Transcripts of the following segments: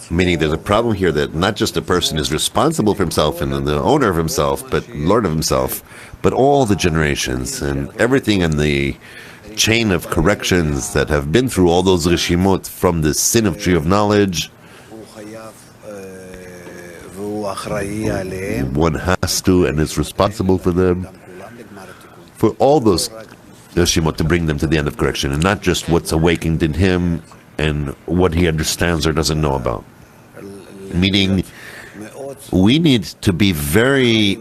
Meaning there's a problem here that not just a person is responsible for himself and the owner of himself, but Lord of himself, but all the generations and everything in the chain of corrections that have been through all those reshimot from the sin of tree of knowledge. One has to and is responsible for them, for all those reshimot, to bring them to the end of correction, and not just what's awakened in him and what he understands or doesn't know about. Meaning, we need to be very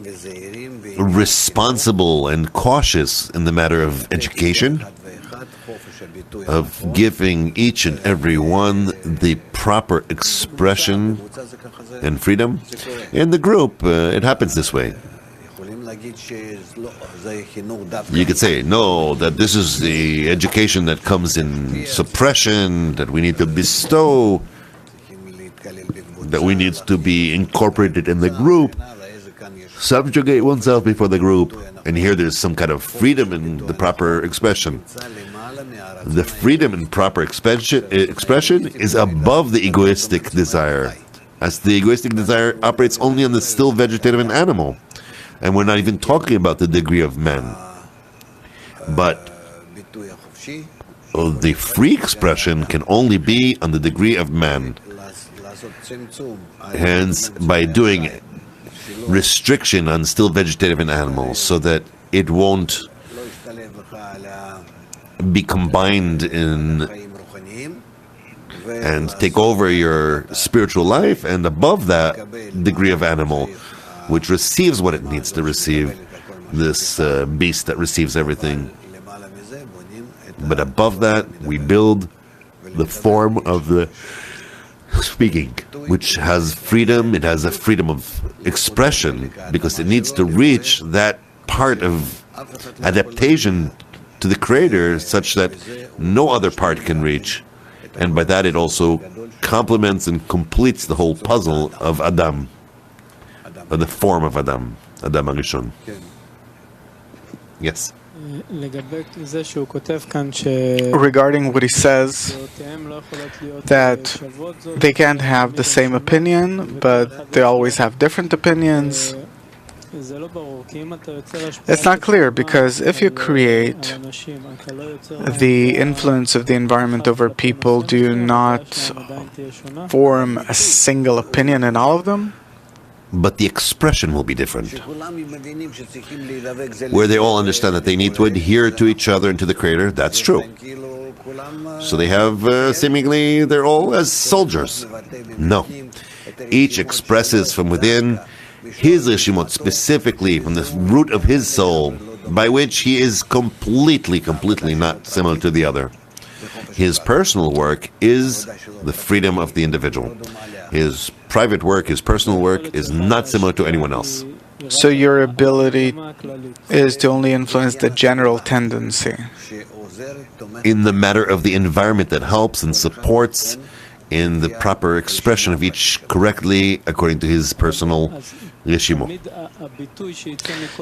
responsible and cautious in the matter of education, of giving each and every one the proper expression and freedom. In the group, it happens this way. You could say, no, that this is the education that comes in suppression, that we need to bestow, that we need to be incorporated in the group, subjugate oneself before the group, and here there's some kind of freedom in the proper expression. The freedom in proper expression is above the egoistic desire, as the egoistic desire operates only on the still vegetative and animal. And we're not even talking about the degree of man. But the free expression can only be on the degree of man. Hence, by doing restriction on still vegetative and animals, so that it won't be combined in and take over your spiritual life, and above that degree of animal, which receives what it needs to receive, this beast that receives everything. But above that, we build the form of the speaking, which has freedom. It has a freedom of expression, because it needs to reach that part of adaptation to the Creator, such that no other part can reach. And by that, it also complements and completes the whole puzzle of Adam, of the form of Adam HaRishon. Yes. Regarding what he says, that they can't have the same opinion, but they always have different opinions. It's not clear, because if you create the influence of the environment over people, do you not form a single opinion in all of them? But the expression will be different, where they all understand that they need to adhere to each other and to the Creator. That's true. So they have, seemingly, they're all as soldiers. No. Each expresses from within his reshimot, specifically from the root of his soul, by which he is completely not similar to the other. His personal work is the freedom of the individual. His private work, his personal work, is not similar to anyone else. So your ability is to only influence the general tendency. In the matter of the environment that helps and supports in the proper expression of each correctly according to his personal reshimo.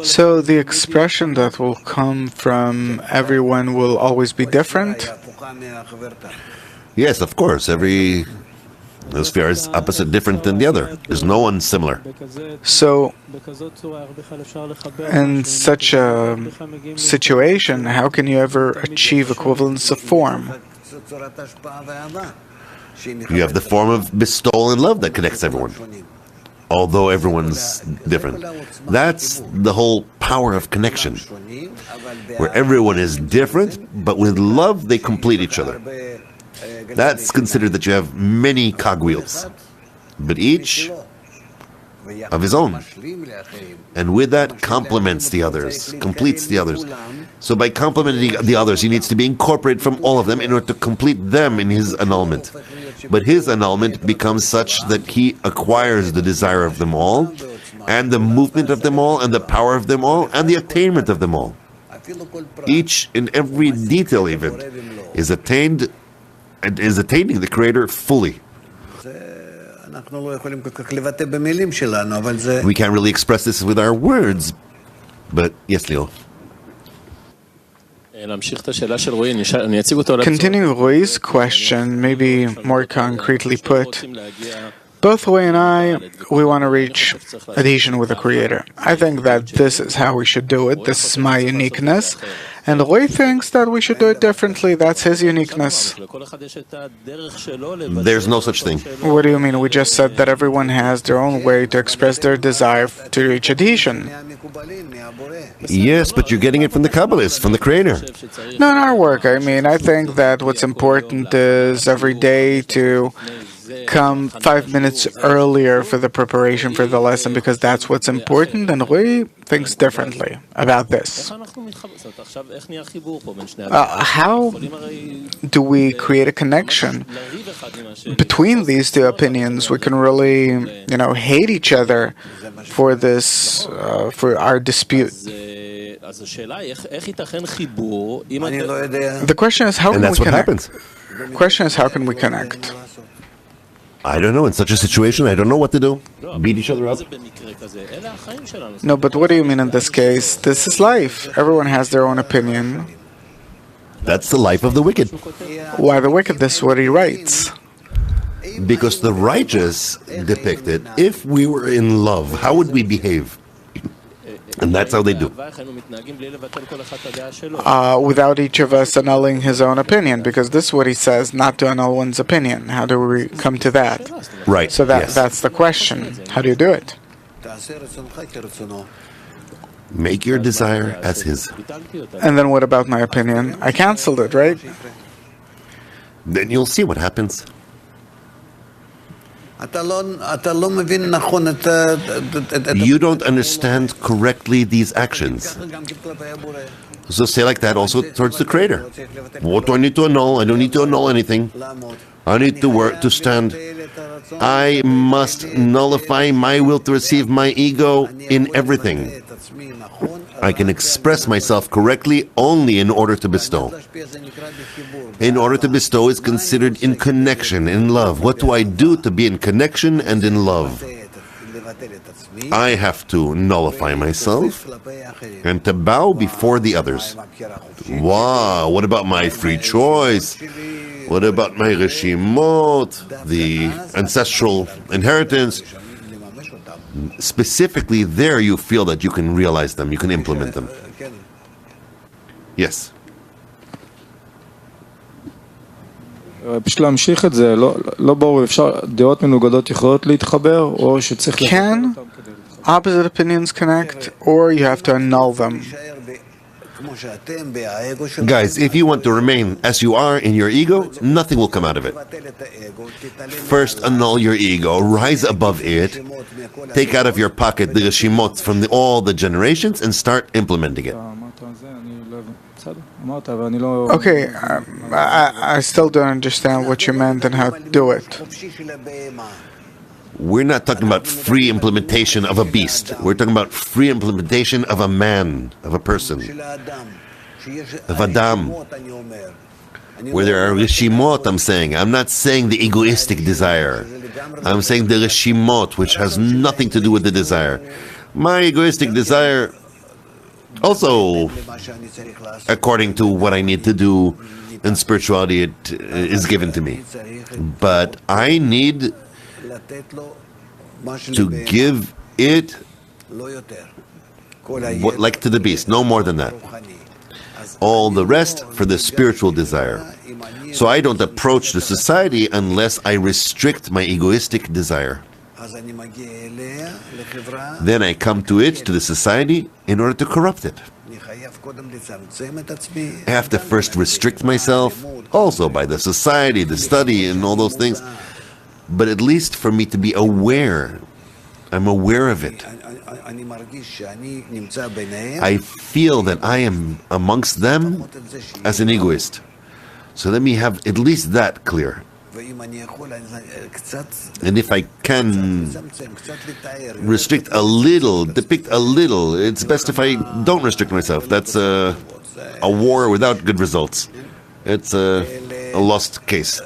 So the expression that will come from everyone will always be different? Yes, of course. Every sphere is opposite, different than the other. There's no one similar. So, in such a situation, how can you ever achieve equivalence of form? You have the form of bestowal and love that connects everyone, although everyone's different. That's the whole power of connection, where everyone is different, but with love they complete each other. That's considered that you have many cogwheels, but each of his own. And with that, complements the others, completes the others. So by complementing the others, he needs to be incorporated from all of them in order to complete them in his annulment. But his annulment becomes such that he acquires the desire of them all, and the movement of them all, and the power of them all, and the attainment of them all. Each and every detail even is attained and is attaining the Creator fully. We can't really express this with our words, but yes, Leo. Continuing Rui's question, maybe more concretely put, both Rui and I, we want to reach adhesion with the Creator. I think that this is how we should do it. This is my uniqueness. And Rui thinks that we should do it differently. That's his uniqueness. There's no such thing. What do you mean? We just said that everyone has their own way to express their desire to reach adhesion. Yes, but you're getting it from the Kabbalists, from the Creator. No, in our work, I mean, I think that what's important is every day to come 5 minutes earlier for the preparation for the lesson, because that's what's important, and Rui thinks differently about this. How do we create a connection between these two opinions? We can really, hate each other for this, for our dispute. The question is, how can we connect? The question is, how can we connect? I don't know. In such a situation, I don't know what to do. Beat each other up? No, but what do you mean in this case? This is life. Everyone has their own opinion. That's the life of the wicked. Why the wicked? This is what he writes. Because the righteous depicted, if we were in love, how would we behave? And that's how they do. Without each of us annulling his own opinion, because this is what he says, not to annul one's opinion. How do we come to that? Right. So that's the question. How do you do it? Make your desire as his. And then what about my opinion? I canceled it, right? Then you'll see what happens. You don't understand correctly these actions. So say like that also towards the Creator. What do I need to annul? I don't need to annul anything. I need to work to stand. I must nullify my will to receive my ego in everything. I can express myself correctly only in order to bestow. In order to bestow is considered in connection, in love. What do I do to be in connection and in love? I have to nullify myself and to bow before the others. Wow, what about my free choice? What about my reshimot, the ancestral inheritance? Specifically there you feel that you can realize them, you can implement them. Yes. Can opposite opinions connect, or you have to annul them? Guys, if you want to remain as you are in your ego, nothing will come out of it. First, annul your ego, rise above it, take out of your pocket the reshimot from all the generations and start implementing it. Okay, I still don't understand what you meant and how to do it. We're not talking about free implementation of a beast. We're talking about free implementation of a man, of a person, of Adam. Where there are reshimot, I'm saying. I'm not saying the egoistic desire. I'm saying the reshimot, which has nothing to do with the desire. My egoistic desire, also, according to what I need to do in spirituality, it is given to me. But I need to give it like to the beast, no more than that. All the rest for the spiritual desire. So I don't approach the society unless I restrict my egoistic desire. Then I come to it, to the society, in order to corrupt it. I have to first restrict myself, also by the society, the study, and all those things. But at least for me to be aware, I'm aware of it. I feel that I am amongst them as an egoist. So let me have at least that clear. And if I can restrict a little, depict a little, it's best if I don't restrict myself. That's a war without good results. It's a lost case.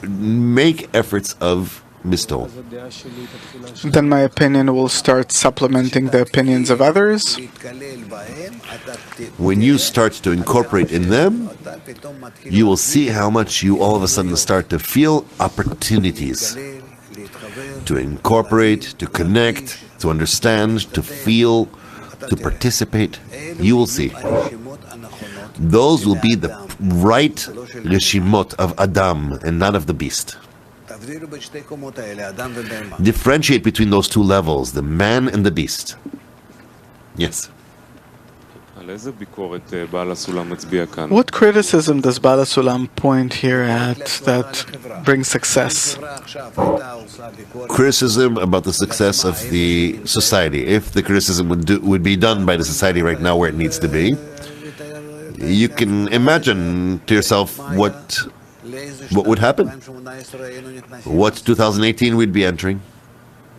Make efforts of Bistol. Then my opinion will start supplementing the opinions of others. When you start to incorporate in them, you will see how much you all of a sudden start to feel opportunities to incorporate, to connect, to understand, to feel, to participate. You will see. Those will be the right reshimot of Adam and not of the beast. Differentiate between those two levels, the man and the beast. Yes. What criticism does Baal HaSulam point here at that brings success? Criticism about the success of the society. If the criticism would be done by the society right now where it needs to be, you can imagine to yourself what would happen. What 2018 we'd be entering.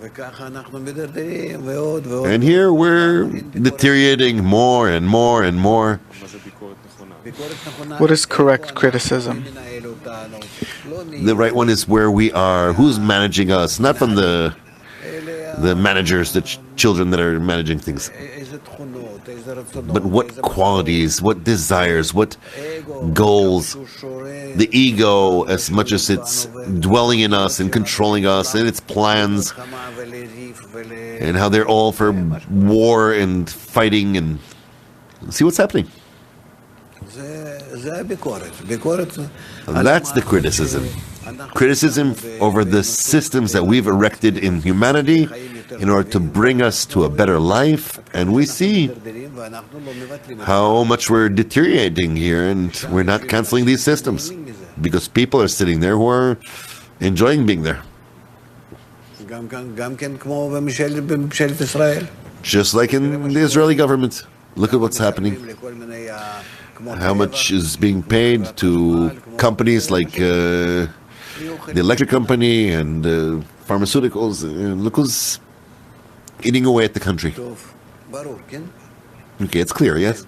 And here we're deteriorating more and more and more. What is correct criticism? The right one is where we are, who's managing us, not from the managers, the children that are managing things. But what qualities, what desires, what goals, the ego, as much as it's dwelling in us and controlling us and its plans, and how they're all for war and fighting, and see what's happening. That's the criticism. Criticism over the systems that we've erected in humanity in order to bring us to a better life, and we see how much we're deteriorating here, and we're not canceling these systems because people are sitting there who are enjoying being there. Just like in the Israeli government. Look at what's happening. How much is being paid to companies like the electric company and pharmaceuticals. Look who's eating away at the country. Okay, it's clear, yes?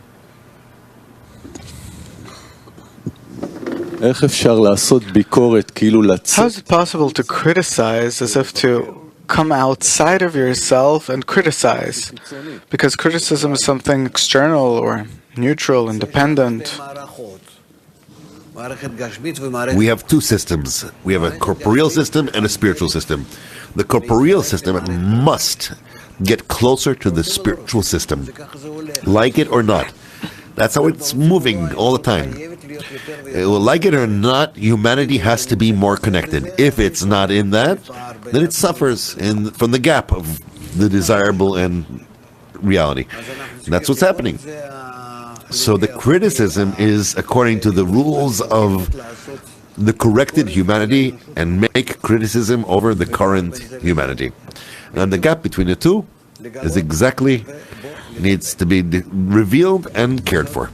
How is it possible to criticize as if to come outside of yourself and criticize? Because criticism is something external or neutral, independent. We have two systems. We have a corporeal system and a spiritual system. The corporeal system must get closer to the spiritual system, like it or not. That's how it's moving all the time. Like it or not, humanity has to be more connected. If it's not in that, then it suffers from the gap of the desirable and reality. That's what's happening. So the criticism is according to the rules of the corrected humanity and make criticism over the current humanity. And the gap between the two is exactly needs to be revealed and cared for.